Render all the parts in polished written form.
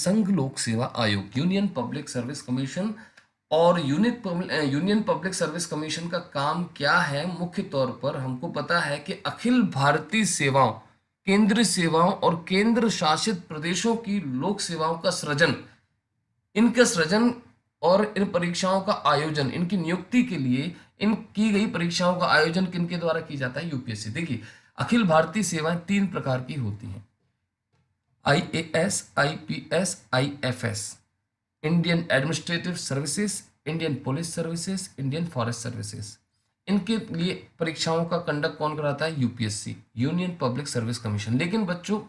संघ लोक सेवा आयोग, यूनियन पब्लिक सर्विस कमीशन। और यूनियन पब्लिक सर्विस कमीशन का काम क्या है? मुख्य तौर पर हमको पता है कि अखिल भारतीय सेवाओं, केंद्रीय सेवाओं और केंद्र शासित प्रदेशों की लोक सेवाओं का सृजन, इनके सृजन और इन परीक्षाओं का आयोजन, इनकी नियुक्ति के लिए इन की गई परीक्षाओं का आयोजन किनके द्वारा की जाता है? यूपीएससी। देखिए, अखिल भारतीय सेवाएं तीन प्रकार की होती हैं: IAS, IPS, IFS. Indian administrative services, Indian police services, Indian forest services. इनके लिए परीक्षाओं का कंडक्ट कौन कराता है? UPSC, union public service commission. लेकिन बच्चों,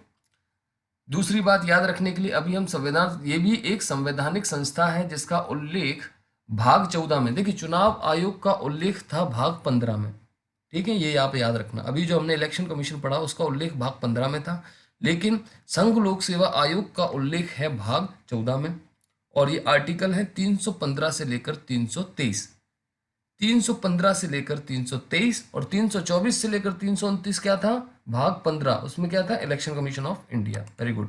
दूसरी बात याद रखने के लिए, अभी हम संविधान, ये भी एक संवैधानिक संस्था है जिसका उल्लेख भाग 14 में, देखिए चुनाव आयोग का उल्लेख था भाग 15 में, ठीक है, ये आप याद रखना। अभी जो हमने इलेक्शन कमीशन पढ़ा उसका उल्लेख भाग 15 में था, लेकिन संघ लोक सेवा आयोग का उल्लेख है भाग 14 में। और ये आर्टिकल है 315 से लेकर 323, 315 से लेकर 323 और 324 से लेकर 329 क्या था? भाग 15, उसमें क्या था? Election commission of India. Very good.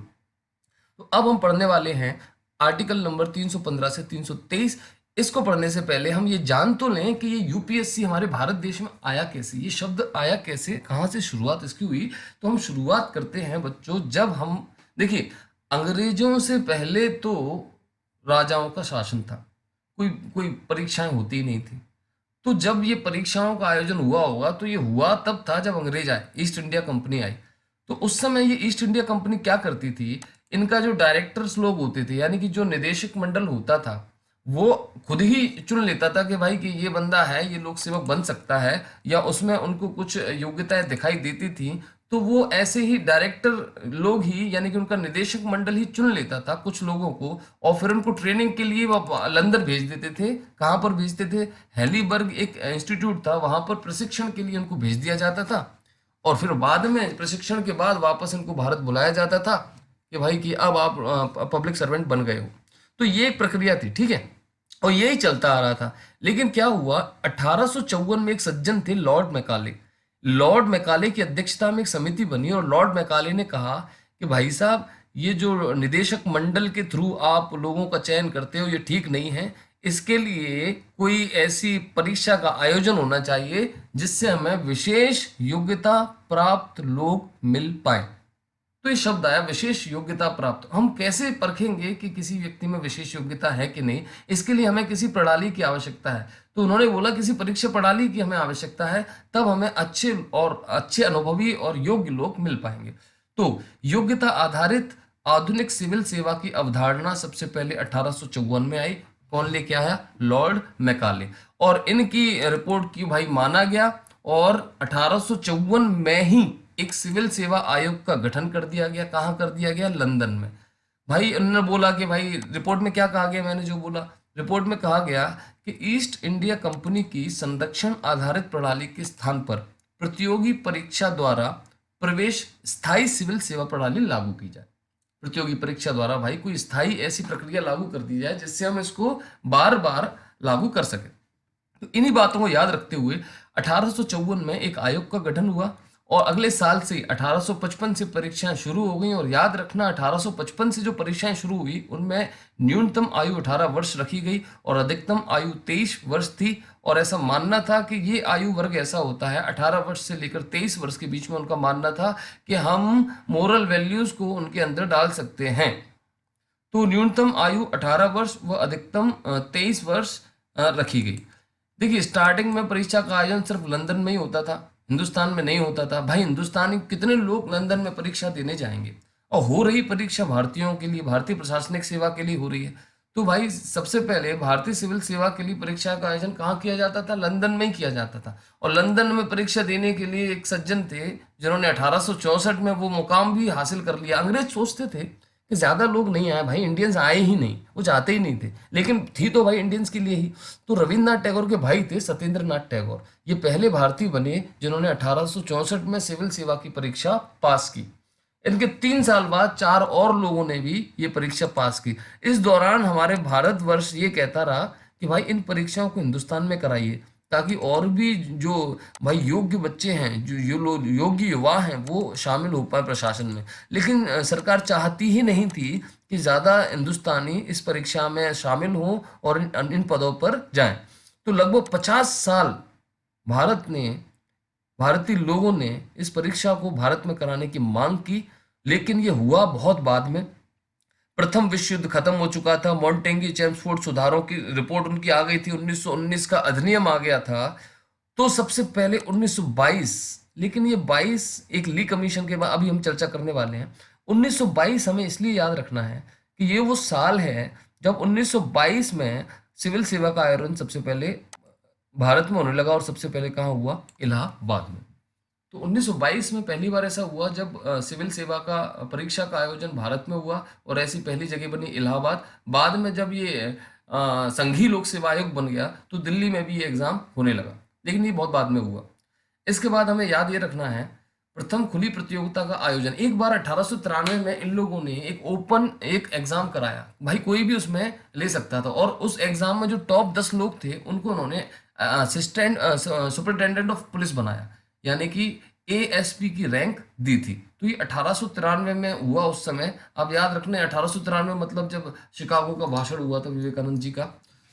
तो अब हम पढ़ने वाले हैं आर्टिकल नंबर 315 से 323। इसको पढ़ने से पहले हम ये जान तो लें कि ये यूपीएससी हमारे भारत देश में आया कैसे, ये शब्द आया कैसे, कहाँ से शुरुआत इसकी हुई। तो हम शुरुआत करते हैं बच्चों, जब हम देखिए, अंग्रेजों से पहले तो राजाओं का शासन था, कोई कोई परीक्षाएं होती ही नहीं थी। तो जब ये परीक्षाओं का आयोजन हुआ होगा तो ये हुआ तब था जब अंग्रेज आए, ईस्ट इंडिया कंपनी आई। तो उस समय ये ईस्ट इंडिया कंपनी क्या करती थी, इनका जो डायरेक्टर्स लोग होते थे, यानी कि जो निदेशक मंडल होता था, वो खुद ही चुन लेता था कि भाई कि ये बंदा है, ये लोक सेवक बन सकता है, या उसमें उनको कुछ योग्यताएं दिखाई देती थी, तो वो ऐसे ही डायरेक्टर लोग ही, यानी कि उनका निदेशक मंडल ही चुन लेता था कुछ लोगों को, और फिर उनको ट्रेनिंग के लिए वो लंदन भेज देते थे। कहाँ पर भेजते थे? हैलीबर्ग एक इंस्टीट्यूट था, वहां पर प्रशिक्षण के लिए उनको भेज दिया जाता था। और फिर बाद में प्रशिक्षण के बाद वापस इनको भारत बुलाया जाता था कि भाई कि अब आप पब्लिक सर्वेंट बन गए हो। तो ये एक प्रक्रिया थी, ठीक है, और यही चलता आ रहा था। लेकिन क्या हुआ, 1854 में एक सज्जन थे लॉर्ड मैकाले, लॉर्ड मैकाले की अध्यक्षता में एक समिति बनी, और लॉर्ड मैकाले ने कहा कि भाई साहब, ये जो निदेशक मंडल के थ्रू आप लोगों का चयन करते हो ये ठीक नहीं है, इसके लिए कोई ऐसी परीक्षा का आयोजन होना चाहिए जिससे हमें विशेष योग्यता प्राप्त लोग मिल पाए। तो ये शब्द आया, विशेष योग्यता प्राप्त। हम कैसे परखेंगे कि किसी व्यक्ति में विशेष योग्यता है कि नहीं? इसके लिए हमें किसी प्रणाली की आवश्यकता है। तो उन्होंने बोला किसी परीक्षा प्रणाली की हमें आवश्यकता है, तब हमें अच्छे अनुभवी और योग्य लोग मिल पाएंगे। तो योग्यता आधारित आधुनिक सिविल सेवा की अवधारणा सबसे पहले 1854 में आई। कौन लेके आया? Lord Macaulay. और इनकी रिपोर्ट की भाई माना गया, और 1854 में ही एक सिविल सेवा आयोग का गठन कर दिया गया। कहाँ कर दिया गया? लंदन में। भाई उन्होंने बोला कि भाई, रिपोर्ट में क्या कहा गया, मैंने जो बोला, रिपोर्ट में कहा गया कि ईस्ट इंडिया कंपनी की संरक्षण आधारित प्रणाली के स्थान पर प्रतियोगी परीक्षा द्वारा प्रवेश स्थायी सिविल सेवा प्रणाली लागू की जाए। प्रतियोगी परीक्षा द्वारा भाई कोई स्थायी ऐसी प्रक्रिया लागू कर दी जाए जिससे हम इसको बार बार लागू कर सकें। तो इन्हीं बातों को याद रखते हुए 1854 में एक आयोग का गठन हुआ, और अगले साल से 1855 से परीक्षाएं शुरू हो गई। और याद रखना, 1855 से जो परीक्षाएं शुरू हुई उनमें न्यूनतम आयु 18 वर्ष रखी गई और अधिकतम आयु 23 वर्ष थी। और ऐसा मानना था कि ये आयु वर्ग ऐसा होता है, 18 वर्ष से लेकर 23 वर्ष के बीच में उनका मानना था कि हम मोरल वैल्यूज को उनके अंदर डाल सकते हैं। तो न्यूनतम आयु 18 वर्ष व अधिकतम 23 वर्ष रखी गई। देखिए, स्टार्टिंग में परीक्षा का आयोजन सिर्फ लंदन में ही होता था, हिंदुस्तान में नहीं होता था। भाई, हिंदुस्तानी कितने लोग लंदन में परीक्षा देने जाएंगे? और हो रही परीक्षा भारतीयों के लिए, भारतीय प्रशासनिक सेवा के लिए हो रही है। तो भाई, सबसे पहले भारतीय सिविल सेवा के लिए परीक्षा का आयोजन कहाँ किया जाता था? लंदन में ही किया जाता था। और लंदन में परीक्षा देने के लिए एक सज्जन थे जिन्होंने 1864 में वो मुकाम भी हासिल कर लिया। अंग्रेज सोचते थे कि ज्यादा लोग नहीं आए, भाई इंडियंस आए ही नहीं, वो चाहते ही नहीं थे, लेकिन थी तो भाई इंडियंस के लिए ही। तो रविन्द्रनाथ टैगोर के भाई थे सत्येंद्रनाथ टैगोर, ये पहले भारतीय बने जिन्होंने 1864 में सिविल सेवा की परीक्षा पास की। इनके 3 साल बाद 4 और लोगों ने भी ये परीक्षा पास की। इस दौरान हमारे भारतवर्ष ये कहता रहा कि भाई इन परीक्षाओं को हिंदुस्तान में कराइए। ताकि और भी जो भाई योग्य बच्चे हैं, जो लोग योग्य युवा हैं, वो शामिल हो पाए प्रशासन में। लेकिन सरकार चाहती ही नहीं थी कि ज़्यादा हिंदुस्तानी इस परीक्षा में शामिल हों और इन पदों पर जाएं। तो लगभग 50 साल भारत ने भारतीय लोगों ने इस परीक्षा को भारत में कराने की मांग की, लेकिन ये हुआ बहुत बाद में। प्रथम विश्व युद्ध खत्म हो चुका था, मॉन्टेंगी चेम्सफोर्ड सुधारों की रिपोर्ट उनकी आ गई थी, 1919 का अधिनियम आ गया था। तो सबसे पहले 1922, लेकिन ये 22 एक ली कमीशन के बाद अभी हम चर्चा करने वाले हैं। 1922 हमें इसलिए याद रखना है कि ये वो साल है जब 1922 में सिविल सेवा का आयोजन सबसे पहले भारत में होने लगा, और सबसे पहले कहाँ हुआ? इलाहाबाद में। तो 1922 में पहली बार ऐसा हुआ जब सिविल सेवा का परीक्षा का आयोजन भारत में हुआ, और ऐसी पहली जगह बनी इलाहाबाद। बाद में जब ये संघीय लोक सेवा आयोग बन गया तो दिल्ली में भी ये एग्जाम होने लगा, लेकिन ये बहुत बाद में हुआ। इसके बाद हमें याद ये रखना है, प्रथम खुली प्रतियोगिता का आयोजन एक बार 1893 में इन लोगों ने एक ओपन एक एग्जाम कराया, भाई कोई भी उसमें ले सकता था, और उस एग्जाम में जो टॉप 10 लोग थे उनको उन्होंने असिस्टेंट सुपरिटेंडेंट ऑफ पुलिस बनाया, यानी कि एएसपी की रैंक दी थी। तो ये 1893 में हुआ उस समय। आप याद रखना 1893 मतलब जब शिकागो का भाषण हुआ था विवेकानंद जी का,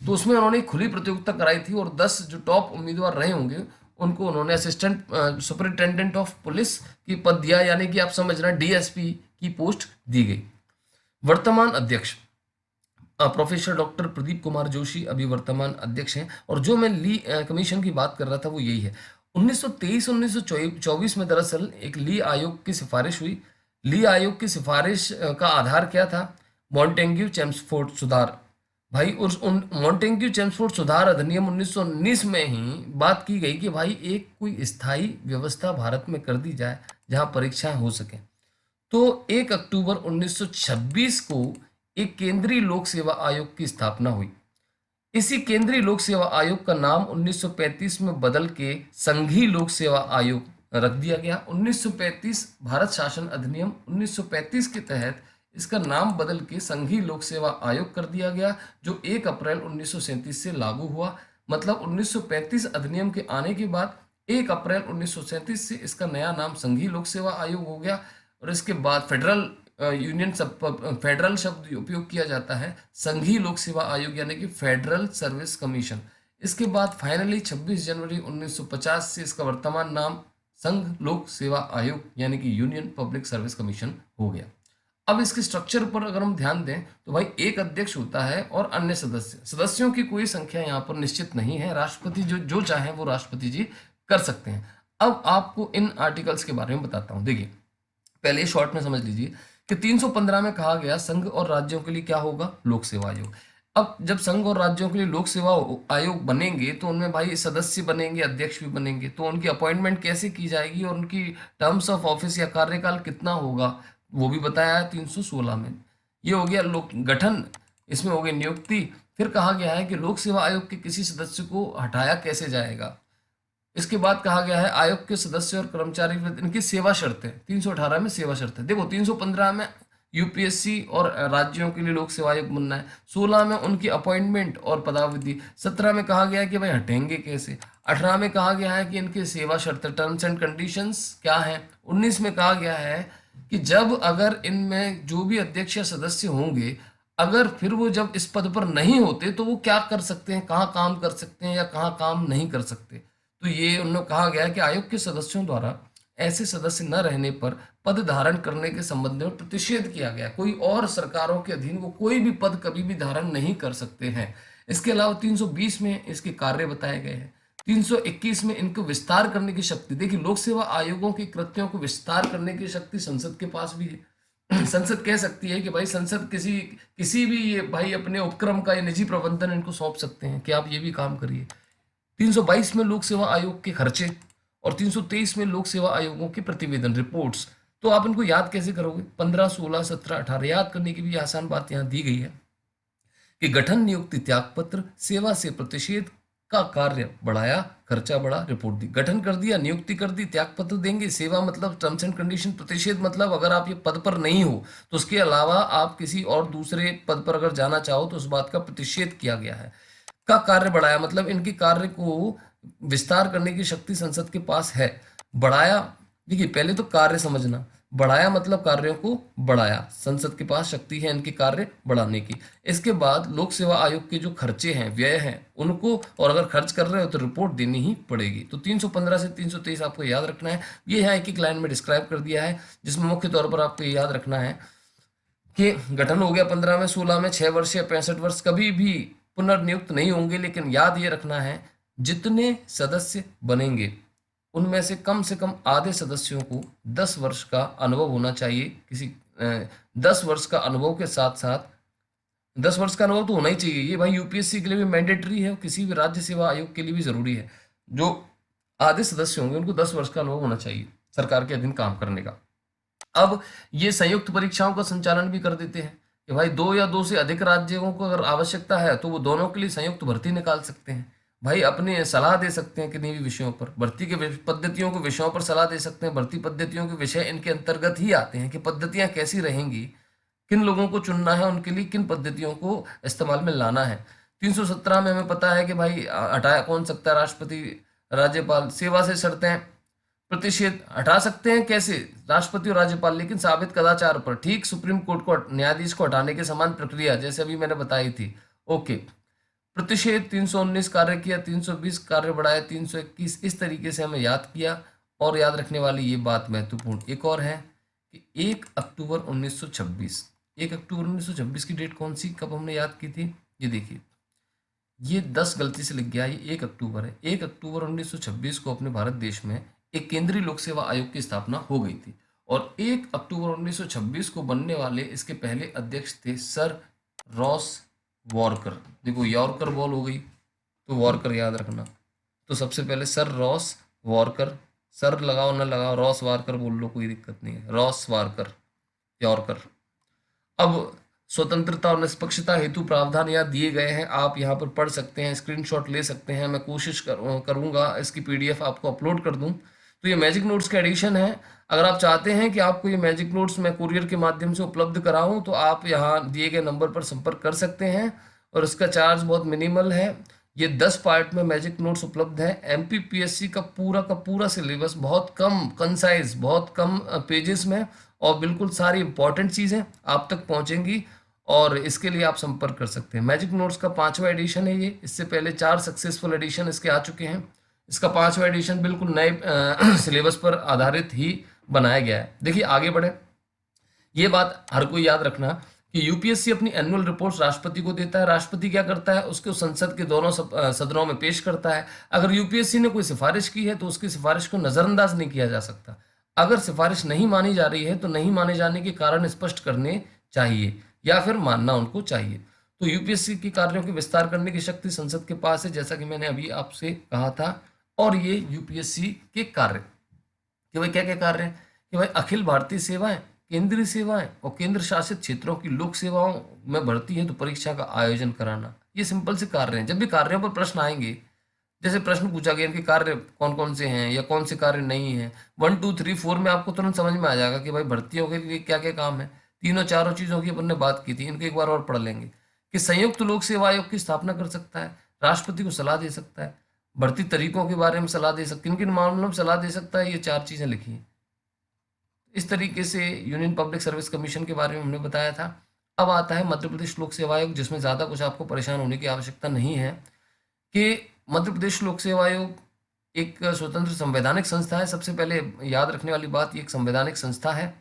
तो उसमें उन्होंने एक खुली प्रतियोगिता कराई थी, और 10 जो टॉप उम्मीदवार रहे होंगे उनको उन्होंने असिस्टेंट सुपरिटेंडेंट ऑफ पुलिस की पद दिया, यानी कि आप समझ रहे हैं डीएसपी की पोस्ट दी गई। वर्तमान अध्यक्ष प्रोफेसर डॉक्टर प्रदीप कुमार जोशी अभी वर्तमान अध्यक्ष हैं, और जो मैं ली कमीशन की बात कर रहा था वो यही है। 1923-1924 में दरअसल एक ली आयोग की सिफारिश हुई। ली आयोग की सिफारिश का आधार क्या था? मॉन्टेग्यू चेम्सफोर्ड सुधार। भाई उस उन मॉन्टेग्यू चेम्सफोर्ड सुधार अधिनियम 1919 में ही बात की गई कि भाई एक कोई स्थायी व्यवस्था भारत में कर दी जाए जहां परीक्षाएं हो सकें। तो 1 अक्टूबर 1926 को एक केंद्रीय लोक सेवा आयोग की स्थापना हुई। इसी केंद्रीय लोक सेवा आयोग का नाम 1935 में बदल के संघीय लोक सेवा आयोग रख दिया गया। 1935 भारत शासन अधिनियम 1935 के तहत इसका नाम बदल के संघीय लोक सेवा आयोग कर दिया गया, जो 1 अप्रैल 1937 से लागू हुआ। मतलब 1935 अधिनियम के आने के बाद 1 अप्रैल 1937 से इसका नया नाम संघीय लोक सेवा आयोग हो गया, और इसके बाद फेडरल फेडरल शब्द उपयोग किया जाता है, संघीय लोक सेवा आयोग यानी कि फेडरल सर्विस कमीशन। इसके बाद फाइनली 26 जनवरी 1950 से इसका वर्तमान नाम संघ लोक सेवा आयोग यानी कि यूनियन पब्लिक सर्विस कमीशन हो गया। अब इसके स्ट्रक्चर पर अगर हम ध्यान दें तो भाई एक अध्यक्ष होता है और अन्य सदस्यों की कोई संख्या यहाँ पर निश्चित नहीं है। राष्ट्रपति जो चाहे वो राष्ट्रपति जी कर सकते हैं। अब आपको इन आर्टिकल्स के बारे में बताता हूँ। देखिए, पहले शॉर्ट में समझ लीजिए कि 315 में कहा गया संघ और राज्यों के लिए क्या होगा? लोक सेवा आयोग। अब जब संघ और राज्यों के लिए लोक सेवा आयोग बनेंगे तो उनमें भाई सदस्य बनेंगे, अध्यक्ष भी बनेंगे, तो उनकी अपॉइंटमेंट कैसे की जाएगी और उनकी टर्म्स ऑफ ऑफिस या कार्यकाल कितना होगा वो भी बताया है 316 में। ये हो गया लोक गठन, इसमें हो गई नियुक्ति। फिर कहा गया है कि लोक सेवा आयोग के किसी सदस्य को हटाया कैसे जाएगा। इसके बाद कहा गया है आयोग के सदस्य और कर्मचारी इनकी सेवा शर्तें। 318 में सेवा शर्तें। देखो 315 में यूपीएससी और राज्यों के लिए लोक सेवा आयोग बनना है। 16 में उनकी अपॉइंटमेंट और पदावधि। 17 में कहा गया है कि भाई हटेंगे कैसे। 18 में कहा गया है कि इनकी सेवा शर्तें टर्म्स एंड कंडीशंस क्या है। 19 में कहा गया है कि जब अगर इनमें जो भी अध्यक्ष या सदस्य होंगे, अगर फिर वो जब इस पद पर नहीं होते तो वो क्या कर सकते हैं, कहाँ काम कर सकते हैं या कहाँ काम नहीं कर सकते। तो ये उन्होंने कहा गया है कि आयोग के सदस्यों द्वारा ऐसे सदस्य न रहने पर पद धारण करने के संबंध में प्रतिषेध किया गया। कोई और सरकारों के अधीन वो कोई भी पद कभी भी धारण नहीं कर सकते हैं। इसके अलावा 320 में इसके कार्य बताए गए हैं। 321 में इनको विस्तार करने की शक्ति। देखिए, लोक सेवा आयोगों की कृत्यों को विस्तार करने की शक्ति संसद के पास भी है। संसद कह सकती है कि भाई संसद किसी भी ये भाई अपने उपक्रम का या निजी प्रबंधन इनको सौंप सकते हैं कि आप ये भी काम करिए। 322 में लोक सेवा आयोग के खर्चे और 323 में लोक सेवा आयोगों के प्रतिवेदन रिपोर्ट्स। तो आप इनको याद कैसे करोगे? 15, 16, 17, 18 याद करने की भी आसान बात यहाँ दी गई है कि गठन, नियुक्ति, त्यागपत्र, सेवा से प्रतिषेध का कार्य बढ़ाया, खर्चा बढ़ा, रिपोर्ट दी। गठन कर दिया, नियुक्ति कर दी, त्यागपत्र देंगे, सेवा मतलब टर्म्स एंड कंडीशन, प्रतिषेध मतलब अगर आप ये पद पर नहीं हो तो उसके अलावा आप किसी और दूसरे पद पर अगर जाना चाहो तो उस बात का प्रतिषेध किया गया है। का कार्य बढ़ाया मतलब इनके कार्य को विस्तार करने की शक्ति संसद के पास है। बढ़ाया, देखिए पहले तो कार्य समझना, बढ़ाया मतलब कार्यों को बढ़ाया, संसद के पास शक्ति है इनके कार्य बढ़ाने की। इसके बाद लोक सेवा आयोग के जो खर्चे हैं, व्यय हैं, उनको, और अगर खर्च कर रहे हो तो रिपोर्ट देनी ही पड़ेगी। तो 315 से 323 आपको याद रखना है। ये है एक एक लाइन में डिस्क्राइब कर दिया है, जिसमें मुख्य तौर पर आपको ये याद रखना है कि गठन हो गया 15 में, 16 में 6 वर्ष या 65 वर्ष कभी भी पुनर्नियुक्त नहीं होंगे, लेकिन याद ये रखना है जितने सदस्य बनेंगे उनमें से कम आधे सदस्यों को 10 वर्ष का अनुभव होना चाहिए। 10 वर्ष का अनुभव के साथ साथ 10 वर्ष का अनुभव तो होना ही चाहिए। ये भाई यूपीएससी के लिए भी मैंडेटरी है और किसी भी राज्य सेवा आयोग के लिए भी जरूरी है। जो आधे सदस्य होंगे उनको 10 वर्ष का अनुभव होना चाहिए सरकार के अधीन काम करने का। अब ये संयुक्त परीक्षाओं का संचालन भी कर देते हैं कि भाई 2 या 2 से अधिक राज्यों को अगर आवश्यकता है तो वो दोनों के लिए संयुक्त भर्ती निकाल सकते हैं। भाई अपने सलाह दे सकते हैं किन्हीं भी विषयों पर, भर्ती के पद्धतियों के विषयों पर सलाह दे सकते हैं। भर्ती पद्धतियों के विषय इनके अंतर्गत ही आते हैं कि पद्धतियां कैसी रहेंगी, किन लोगों को चुनना है, उनके लिए किन पद्धतियों को इस्तेमाल में लाना है। 317 में हमें पता है कि भाई हटाया कौन सकता है, राष्ट्रपति, राज्यपाल। सेवा से शर्तें, प्रतिषेध हटा सकते हैं कैसे, राष्ट्रपति और राज्यपाल, लेकिन साबित कदाचार पर, ठीक सुप्रीम कोर्ट को, न्यायाधीश को हटाने के समान प्रक्रिया जैसे अभी मैंने बताई थी। ओके, प्रतिषेध 319 कार्य किया, 320 कार्य बढ़ाया, 321, इस तरीके से हमें याद किया। और याद रखने वाली ये बात महत्वपूर्ण एक और है कि 1 अक्टूबर 1926, 1 अक्टूबर 1926 की डेट कौन सी, कब हमने याद की थी, ये देखिए, ये 10 गलती से लिख गया, ये 1 अक्टूबर है। 1 अक्टूबर 1926 को अपने भारत देश में एक केंद्रीय लोक सेवा आयोग की स्थापना हो गई थी और 1 अक्टूबर 1926 को बनने वाले इसके पहले अध्यक्ष थे सर रॉस वॉरकर। देखो यॉर्कर बॉल हो गई तो वॉरकर याद रखना। तो सबसे पहले सर रॉस वॉरकर, सर लगाओ ना लगाओ, रॉस वारकर बोल लो, कोई दिक्कत नहीं है, रॉस वारकर, यॉर्कर। अब स्वतंत्रता और निष्पक्षता हेतु प्रावधान यहाँ दिए गए हैं, आप यहाँ पर पढ़ सकते हैं, स्क्रीनशॉट ले सकते हैं। मैं कोशिश करूँगा इसकी पीडीएफ आपको अपलोड कर दूँ। तो ये मैजिक नोट्स का एडिशन है। अगर आप चाहते हैं कि आपको ये मैजिक नोट्स मैं कुरियर के माध्यम से उपलब्ध कराऊं तो आप यहाँ दिए गए नंबर पर संपर्क कर सकते हैं और इसका चार्ज बहुत मिनिमल है। ये 10 पार्ट में मैजिक नोट्स उपलब्ध है। एमपीपीएससी का पूरा सिलेबस बहुत कम कंसाइज, बहुत कम पेजेस में, और बिल्कुल सारी इंपॉर्टेंट चीज़ें आप तक पहुंचेंगी। और इसके लिए आप संपर्क कर सकते हैं। मैजिक नोट्स का 5वां एडिशन है ये, इससे पहले 4 सक्सेसफुल एडिशन इसके आ चुके हैं। इसका 5वां एडिशन बिल्कुल नए सिलेबस पर आधारित ही बनाया गया है। देखिए आगे बढ़े, ये बात हर कोई याद रखना कि यूपीएससी अपनी एनुअल रिपोर्ट राष्ट्रपति को देता है। राष्ट्रपति क्या करता है, उसको संसद के दोनों सदनों में पेश करता है। अगर यूपीएससी ने कोई सिफारिश की है तो उसकी सिफारिश को नजरअंदाज नहीं किया जा सकता। अगर सिफारिश नहीं मानी जा रही है तो नहीं माने जाने के कारण स्पष्ट करने चाहिए या फिर मानना उनको चाहिए। तो यूपीएससी के कार्यों के विस्तार करने की शक्ति संसद के पास है, जैसा कि मैंने अभी आपसे कहा था। और ये यूपीएससी के कार्य कि भाई क्या क्या कार्य हैं, कि भाई अखिल भारतीय सेवाएं, केंद्रीय सेवाएं और केंद्र शासित क्षेत्रों की लोक सेवाओं में भर्ती है तो परीक्षा का आयोजन कराना, ये सिंपल से कार्य हैं। जब भी कार्यों पर प्रश्न आएंगे, जैसे प्रश्न पूछा गया इनके कार्य कौन कौन से हैं या कौन से कार्य नहीं है, 1 2 3 4 में आपको तुरंत समझ में आ जाएगा कि भाई भर्तियों के लिए क्या क्या काम है। तीनों चारों चीज़ों की अपन ने बात की थी, इनको एक बार और पढ़ लेंगे कि संयुक्त लोक सेवा आयोग की स्थापना कर सकता है, राष्ट्रपति को सलाह दे सकता है, भर्ती तरीकों के बारे में सलाह दे सकता है, किन किन मामलों में सलाह दे सकता है, ये 4 चीज़ें लिखी हैं। इस तरीके से यूनियन पब्लिक सर्विस कमीशन के बारे में हमने बताया था। अब आता है मध्य प्रदेश लोक सेवा आयोग, जिसमें ज़्यादा कुछ आपको परेशान होने की आवश्यकता नहीं है कि मध्य प्रदेश लोक सेवा आयोग एक स्वतंत्र संवैधानिक संस्था है। सबसे पहले याद रखने वाली बात, ये एक संवैधानिक संस्था है,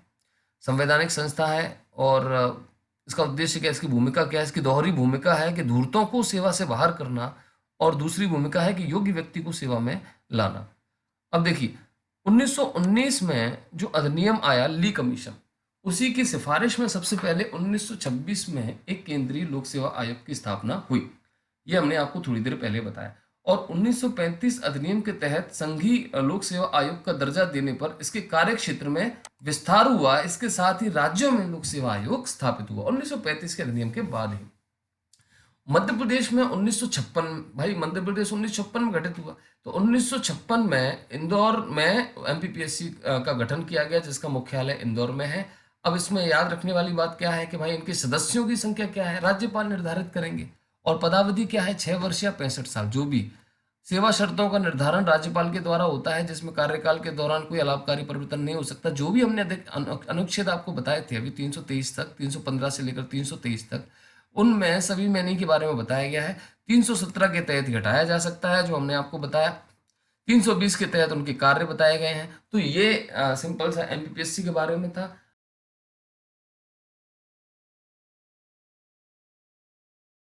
संवैधानिक संस्था है। और इसका उद्देश्य क्या है, इसकी भूमिका क्या है, इसकी दोहरी भूमिका है कि धूर्तों को सेवा से बाहर करना और दूसरी भूमिका है कि योग्य व्यक्ति को सेवा में लाना। अब देखिए 1919 में जो अधिनियम आया ली कमीशन, उसी की सिफारिश में सबसे पहले 1926 में एक केंद्रीय लोक सेवा आयोग की स्थापना हुई। ये हमने आपको थोड़ी देर पहले बताया। और 1935 अधिनियम के तहत संघीय लोक सेवा आयोग का दर्जा देने पर इसके कार्य क्षेत्र में विस्तार हुआ। इसके साथ ही राज्यों में लोक सेवा आयोग स्थापित हुआ 1935 के अधिनियम के बाद ही। मध्य प्रदेश में 1956, भाई मध्य प्रदेश 1956 में गठित हुआ, तो 1956 में इंदौर में एमपीपीएससी का गठन किया गया, जिसका मुख्यालय इंदौर में है। अब इसमें याद रखने वाली बात क्या है कि भाई इनके सदस्यों की संख्या क्या है, राज्यपाल निर्धारित करेंगे। और पदावधि क्या है, 6 वर्ष या 65 साल, जो भी। सेवा शर्तों का निर्धारण राज्यपाल के द्वारा होता है, जिसमें कार्यकाल के दौरान कोई अलाभकारी परिवर्तन नहीं हो सकता। जो भी हमने अनुच्छेद आपको बताए थे अभी 323 तक, 315 से लेकर 323 तक, उनमें सभी में नहीं के बारे में बताया गया है। 317 के तहत घटाया जा सकता है, जो हमने आपको बताया। 320 के तहत उनके कार्य बताए गए हैं। तो ये सिंपल सा एमपीपीएससी के बारे में था।